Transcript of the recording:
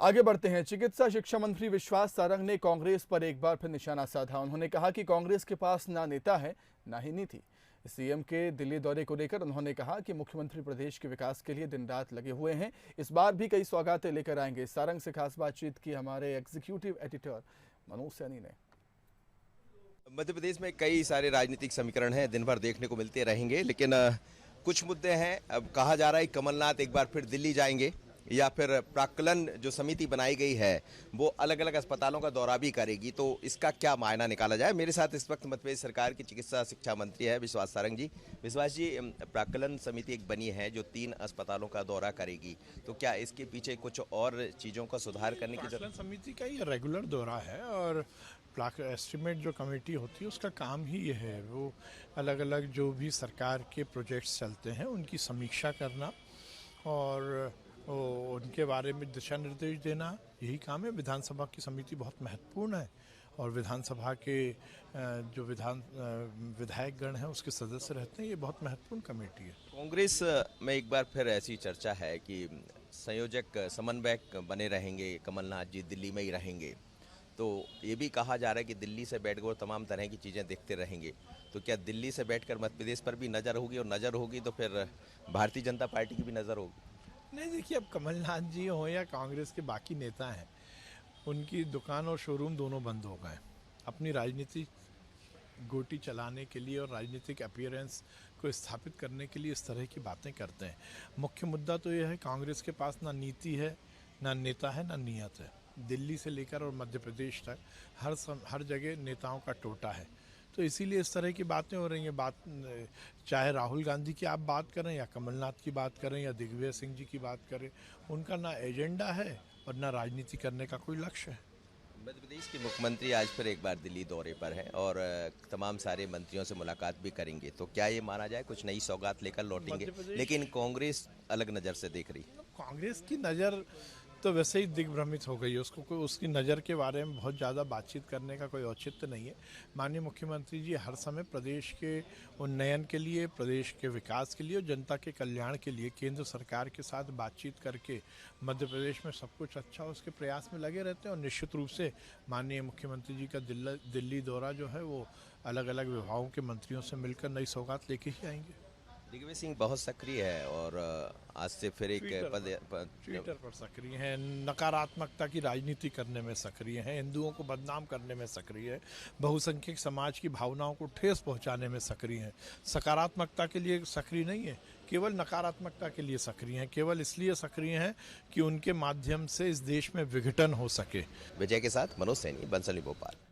आगे बढ़ते हैं। चिकित्सा शिक्षा मंत्री विश्वास सारंग ने कांग्रेस पर एक बार फिर निशाना साधा। उन्होंने कहा कि कांग्रेस के पास ना नेता है ना ही नीति। सीएम के दिल्ली दौरे को लेकर उन्होंने कहा कि मुख्यमंत्री प्रदेश के विकास के लिए दिन रात लगे हुए हैं। इस बार भी कई सौगातें लेकर आएंगे। सारंग से खास बातचीत की हमारे एग्जीक्यूटिव एडिटर मनोज सैनी ने। मध्य प्रदेश में कई सारे राजनीतिक समीकरण हैं, दिन भर देखने को मिलते रहेंगे, लेकिन कुछ मुद्दे हैं। अब कहा जा रहा है कमलनाथ एक बार फिर दिल्ली जाएंगे या फिर प्राक्कलन जो समिति बनाई गई है वो अलग अलग अस्पतालों का दौरा भी करेगी, तो इसका क्या मायना निकाला जाए। मेरे साथ इस वक्त मध्य प्रदेश सरकार की चिकित्सा शिक्षा मंत्री है विश्वास सारंग जी। विश्वास जी, प्राक्कलन समिति एक बनी है जो 3 अस्पतालों का दौरा करेगी, तो क्या इसके पीछे कुछ और चीज़ों का सुधार करने की जरूरत? समिति का ये रेगुलर दौरा है और एस्टिमेट जो कमेटी होती है उसका काम ही ये है, वो अलग अलग जो भी सरकार के प्रोजेक्ट्स चलते हैं उनकी समीक्षा करना और उनके बारे में दिशा निर्देश देना, यही काम है। विधानसभा की समिति बहुत महत्वपूर्ण है और विधानसभा के जो विधायकगण हैं उसके सदस्य रहते हैं, ये बहुत महत्वपूर्ण कमेटी है। कांग्रेस में एक बार फिर ऐसी चर्चा है कि संयोजक समन्वयक बने रहेंगे, कमलनाथ जी दिल्ली में ही रहेंगे, तो ये भी कहा जा रहा है कि दिल्ली से बैठकर तमाम तरह की चीज़ें देखते रहेंगे। तो क्या दिल्ली से बैठकर मध्य प्रदेश पर भी नज़र होगी, और नज़र होगी तो फिर भारतीय जनता पार्टी की भी नज़र होगी? नहीं, देखिए, अब कमलनाथ जी हो या कांग्रेस के बाकी नेता हैं, उनकी दुकान और शोरूम दोनों बंद हो गए। अपनी राजनीतिक गोटी चलाने के लिए और राजनीतिक अपीयरेंस को स्थापित करने के लिए इस तरह की बातें करते हैं। मुख्य मुद्दा तो यह है, कांग्रेस के पास ना नीति है, ना नेता है, ना नियत है। दिल्ली से लेकर और मध्य प्रदेश तक हर जगह नेताओं का टोटा है, तो इसीलिए इस तरह की बातें हो रही हैं। चाहे राहुल गांधी की आप बात करें या कमलनाथ की बात करें या दिग्विजय सिंह जी की बात करें, उनका ना एजेंडा है और ना राजनीति करने का कोई लक्ष्य है। मध्य प्रदेश के मुख्यमंत्री आज फिर एक बार दिल्ली दौरे पर हैं और तमाम सारे मंत्रियों से मुलाकात भी करेंगे, तो क्या ये माना जाए कुछ नई सौगात लेकर लौटेंगे? लेकिन कांग्रेस अलग नज़र से देख रही है। कांग्रेस की नज़र तो वैसे ही दिग्भ्रमित हो गई है, उसको कोई उसकी नज़र के बारे में बहुत ज़्यादा बातचीत करने का कोई औचित्य नहीं है। माननीय मुख्यमंत्री जी हर समय प्रदेश के उन्नयन के लिए, प्रदेश के विकास के लिए और जनता के कल्याण के लिए केंद्र सरकार के साथ बातचीत करके मध्य प्रदेश में सब कुछ अच्छा हो उसके प्रयास में लगे रहते हैं। और निश्चित रूप से माननीय मुख्यमंत्री जी का दिल्ली दौरा जो है वो अलग अलग विभागों के मंत्रियों से मिलकर नई सौगात लेके ही आएंगे। दिग्विजय सिंह बहुत सक्रिय है और आज से फिर एक ट्विटर पर सक्रिय हैं, नकारात्मकता की राजनीति करने में सक्रिय हैं, हिंदुओं को बदनाम करने में सक्रिय है, बहुसंख्यक समाज की भावनाओं को ठेस पहुंचाने में सक्रिय हैं। सकारात्मकता के लिए सक्रिय नहीं है, केवल नकारात्मकता के लिए सक्रिय हैं। केवल इसलिए सक्रिय हैं कि उनके माध्यम से इस देश में विघटन हो सके। विजय के साथ मनोज सैनी, बंसली, भोपाल।